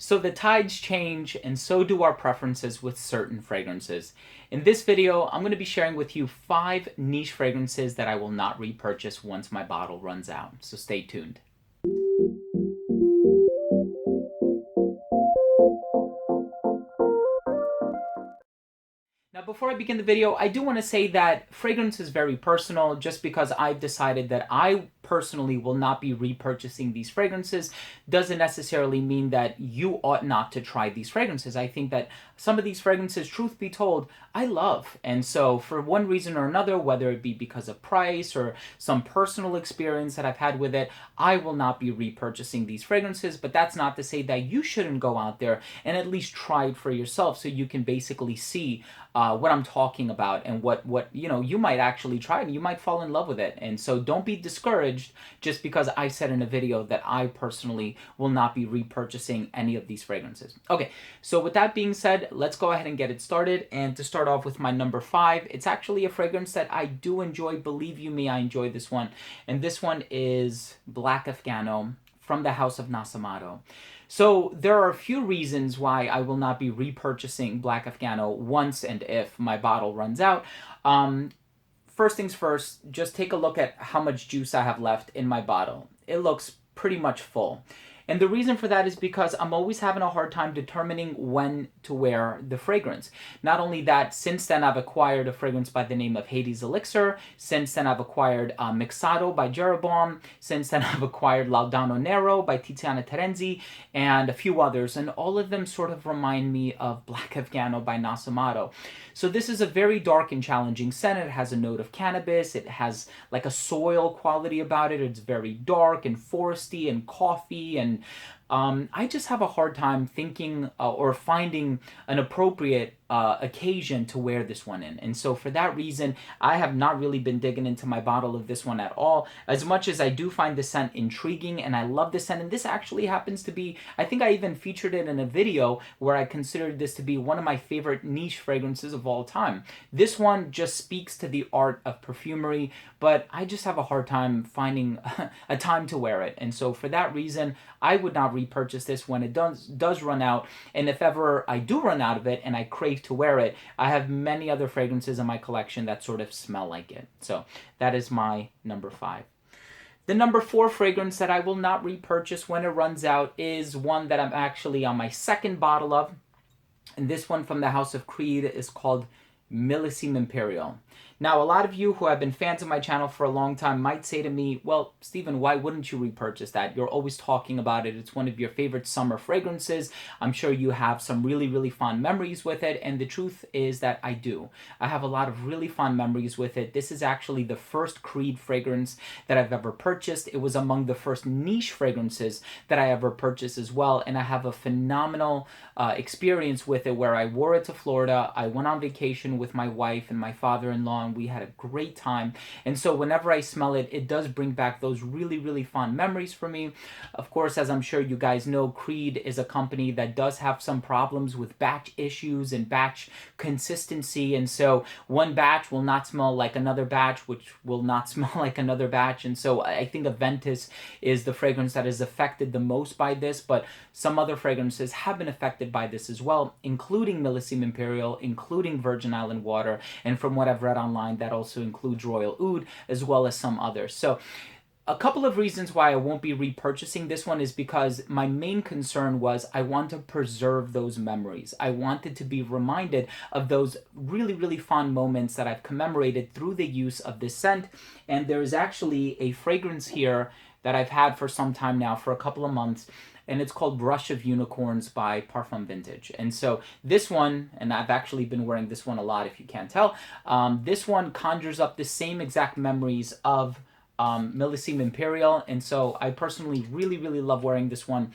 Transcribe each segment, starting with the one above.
So the tides change, and so do our preferences with certain fragrances. In this video, I'm going to be sharing with you 5 niche fragrances that I will not repurchase once my bottle runs out. So stay tuned. Now, before I begin the video, I do want to say that fragrance is very personal. Just because I've decided that I personally will not be repurchasing these fragrances doesn't necessarily mean that you ought not to try these fragrances. I think that some of these fragrances, truth be told, I love. And so for one reason or another, whether it be because of price or some personal experience that I've had with it, I will not be repurchasing these fragrances. But that's not to say that you shouldn't go out there and at least try it for yourself, so you can basically see what I'm talking about and what you might actually try it and you might fall in love with it. And so don't be discouraged just because I said in a video that I personally will not be repurchasing any of these fragrances. Okay, so with that being said, let's go ahead and get it started. And to start off with my number 5, it's actually a fragrance that I do enjoy. Believe you me, I enjoy this one. And this one is Black Afghan Oud from the House of Nasamato. So there are a few reasons why I will not be repurchasing Black Afghan Oud once and if my bottle runs out. First things first, just take a look at how much juice I have left in my bottle. It looks pretty much full. And the reason for that is because I'm always having a hard time determining when to wear the fragrance. Not only that, since then I've acquired a fragrance by the name of Hades Elixir. Since then I've acquired Mixado by Jeroboam. Since then I've acquired Laudano Nero by Tiziana Terenzi and a few others. And all of them sort of remind me of Black Afghan Oud by Nasamato. So this is a very dark and challenging scent. It has a note of cannabis. It has like a soil quality about it. It's very dark and foresty and coffee, and I just have a hard time thinking or finding an appropriate occasion to wear this one in. And so for that reason, I have not really been digging into my bottle of this one at all, as much as I do find the scent intriguing and I love the scent. And this actually happens to be, I think I even featured it in a video where I considered this to be one of my favorite niche fragrances of all time. This one just speaks to the art of perfumery, but I just have a hard time finding a time to wear it. And so for that reason, I would not repurchase this when it does run out. And if ever I do run out of it and I crave to wear it, I have many other fragrances in my collection that sort of smell like it. So that is my number 5. The number 4 fragrance that I will not repurchase when it runs out is one that I'm actually on my second bottle of. And this one from the House of Creed is called Militiaman Pirie. Now, a lot of you who have been fans of my channel for a long time might say to me, well, Stephen, why wouldn't you repurchase that? You're always talking about it. It's one of your favorite summer fragrances. I'm sure you have some really, really fond memories with it. And the truth is that I do. I have a lot of really fond memories with it. This is actually the first Creed fragrance that I've ever purchased. It was among the first niche fragrances that I ever purchased as well. And I have a phenomenal experience with it where I wore it to Florida. I went on vacation with my wife and my father-in-law, and we had a great time. And so whenever I smell it, it does bring back those really, really fond memories for me. Of course, as I'm sure you guys know, Creed is a company that does have some problems with batch issues and batch consistency. And so one batch will not smell like another batch, which will not smell like another batch. And so I think Aventus is the fragrance that is affected the most by this, but some other fragrances have been affected by this as well, including Militiaman Pirie, including Virgin Island Water, and from what I've read online, that also includes Royal Oud, as well as some others. So a couple of reasons why I won't be repurchasing this one is because my main concern was I want to preserve those memories. I wanted to be reminded of those really, really fond moments that I've commemorated through the use of this scent. And there is actually a fragrance here that I've had for some time now, for a couple of months, and it's called Brush of Unicorns by Parfum Vintage. And so this one, and I've actually been wearing this one a lot if you can't tell, this one conjures up the same exact memories of Militiaman Pirie, and so I personally really, really love wearing this one.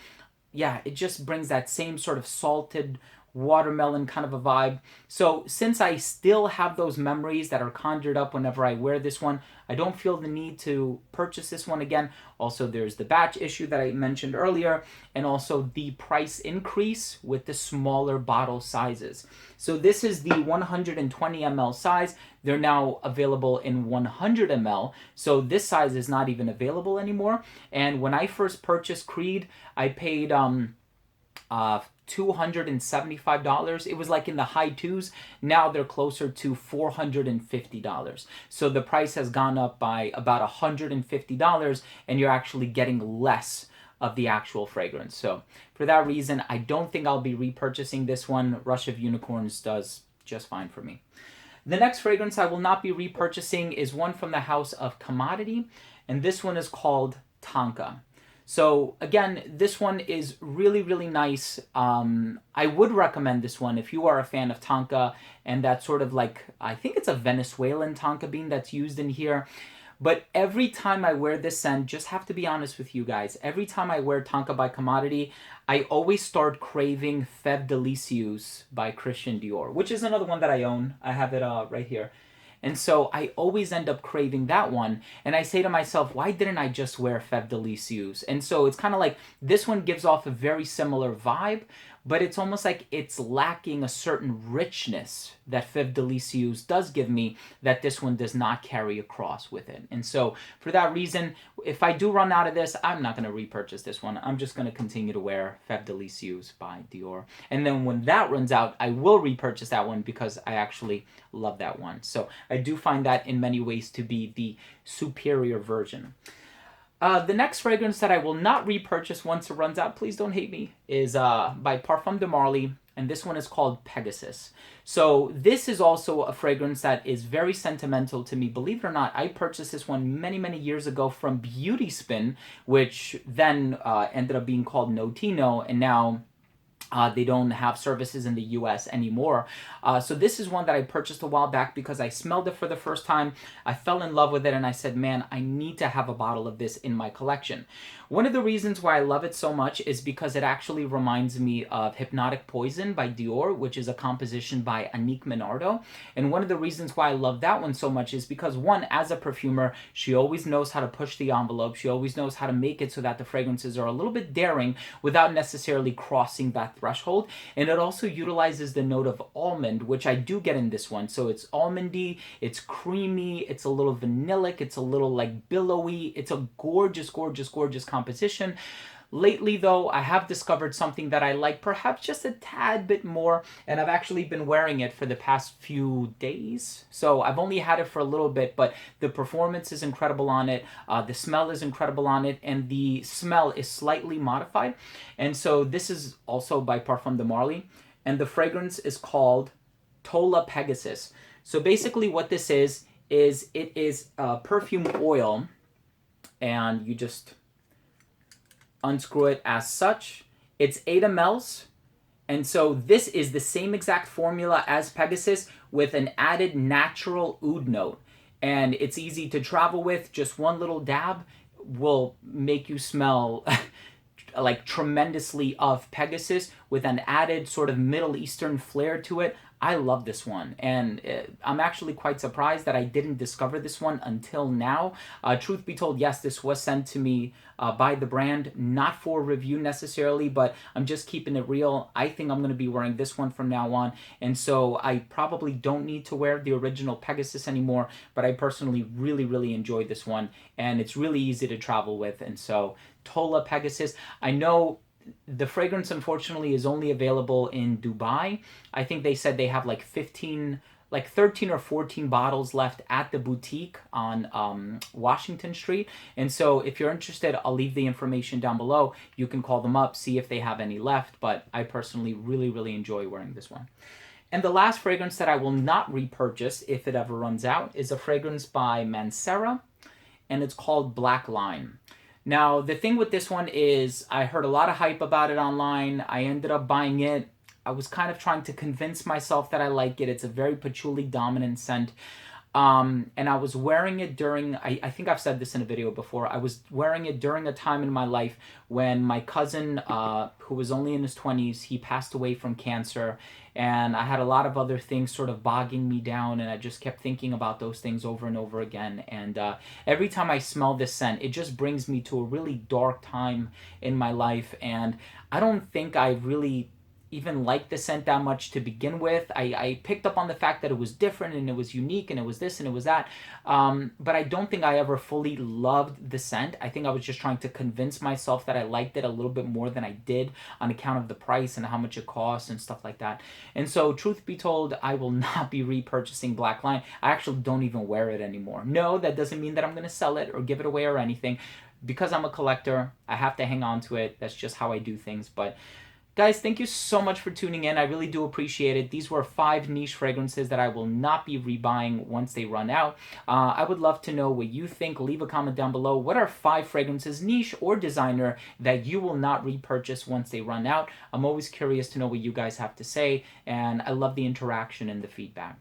Yeah, it just brings that same sort of salted watermelon kind of a vibe. So since I still have those memories that are conjured up whenever I wear this one, I don't feel the need to purchase this one again. Also, there's the batch issue that I mentioned earlier, and also the price increase with the smaller bottle sizes. So this is the 120 ml size. They're now available in 100 ml. So this size is not even available anymore. And when I first purchased Creed, I paid $275. It was like in the high twos. Now they're closer to $450. So the price has gone up by about $150, and you're actually getting less of the actual fragrance. So for that reason, I don't think I'll be repurchasing this one. Rush of Unicorns does just fine for me. The next fragrance I will not be repurchasing is one from the house of Commodity, and this one is called Tonka. So again, this one is really, really nice. I would recommend this one if you are a fan of Tonka, and that's sort of like, I think it's a Venezuelan Tonka bean that's used in here. But every time I wear this scent, just have to be honest with you guys, every time I wear Tonka by Commodity, I always start craving Fève Délicieuse by Christian Dior, which is another one that I own. I have it right here. And so I always end up craving that one. And I say to myself, why didn't I just wear Fève Délicieuse? And so it's kind of like this one gives off a very similar vibe, but it's almost like it's lacking a certain richness that Fève Délicieuse does give me that this one does not carry across with it. And so for that reason, if I do run out of this, I'm not going to repurchase this one. I'm just going to continue to wear Fève Délicieuse by Dior. And then when that runs out, I will repurchase that one because I actually love that one. So I do find that in many ways to be the superior version. The next fragrance that I will not repurchase once it runs out, please don't hate me, is by Parfum de Marly, and this one is called Pegasus. So this is also a fragrance that is very sentimental to me. Believe it or not, I purchased this one many, many years ago from Beauty Spin, which then ended up being called Notino, and now they don't have services in the US anymore. So this is one that I purchased a while back because I smelled it for the first time. I fell in love with it and I said, man, I need to have a bottle of this in my collection. One of the reasons why I love it so much is because it actually reminds me of Hypnotic Poison by Dior, which is a composition by Annick Minardo. And one of the reasons why I love that one so much is because, one, as a perfumer, she always knows how to push the envelope. She always knows how to make it so that the fragrances are a little bit daring without necessarily crossing that threshold. And it also utilizes the note of almond, which I do get in this one. So it's almondy, it's creamy, it's a little vanillic, it's a little like billowy. It's a gorgeous, gorgeous, gorgeous composition. Lately, though, I have discovered something that I like perhaps just a tad bit more, and I've actually been wearing it for the past few days. So I've only had it for a little bit, but the performance is incredible on it, the smell is incredible on it, and the smell is slightly modified. And so this is also by Parfum de Marly, and the fragrance is called Tola Pegasus. So basically what this is it is perfume oil, and you just unscrew it as such. It's 8 mLs, and so this is the same exact formula as Pegasus with an added natural oud note, and it's easy to travel with. Just one little dab will make you smell like tremendously of Pegasus with an added sort of Middle Eastern flair to it. I love this one, and I'm actually quite surprised that I didn't discover this one until now. Truth be told, yes, this was sent to me by the brand, not for review necessarily, but I'm just keeping it real. I think I'm going to be wearing this one from now on, and so I probably don't need to wear the original Pegasus anymore, but I personally really, really enjoy this one, and it's really easy to travel with. And so Tola Pegasus, I know the fragrance unfortunately is only available in Dubai. I think they said they have like 13 or 14 bottles left at the boutique on Washington Street. And so if you're interested, I'll leave the information down below. You can call them up, see if they have any left, but I personally really, really enjoy wearing this one. And the last fragrance that I will not repurchase if it ever runs out is a fragrance by Mancera, and it's called Black Lime. Now, the thing with this one is I heard a lot of hype about it online. I ended up buying it. I was kind of trying to convince myself that I like it. It's a very patchouli dominant scent. And I was wearing it during, I think I've said this in a video before, I was wearing it during a time in my life when my cousin, who was only in his 20s, he passed away from cancer, and I had a lot of other things sort of bogging me down, and I just kept thinking about those things over and over again. And every time I smell this scent, it just brings me to a really dark time in my life, and I don't think I really even like the scent that much to begin with. I picked up on the fact that it was different and it was unique and it was this and it was that. But I don't think I ever fully loved the scent. I think I was just trying to convince myself that I liked it a little bit more than I did on account of the price and how much it costs and stuff like that. And so, truth be told, I will not be repurchasing Black Line. I actually don't even wear it anymore. No, that doesn't mean that I'm going to sell it or give it away or anything. Because I'm a collector, I have to hang on to it. That's just how I do things. But guys, thank you so much for tuning in. I really do appreciate it. These were 5 niche fragrances that I will not be rebuying once they run out. I would love to know what you think. Leave a comment down below. What are 5 fragrances, niche or designer, that you will not repurchase once they run out? I'm always curious to know what you guys have to say, and I love the interaction and the feedback.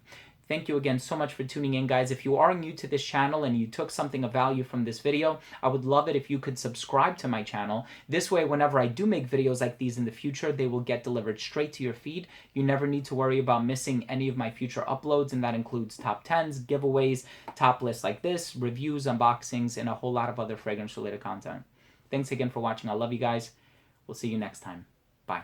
Thank you again so much for tuning in, guys. If you are new to this channel and you took something of value from this video, I would love it if you could subscribe to my channel. This way, whenever I do make videos like these in the future, they will get delivered straight to your feed. You never need to worry about missing any of my future uploads, and that includes top 10s, giveaways, top lists like this, reviews, unboxings, and a whole lot of other fragrance-related content. Thanks again for watching. I love you guys. We'll see you next time. Bye.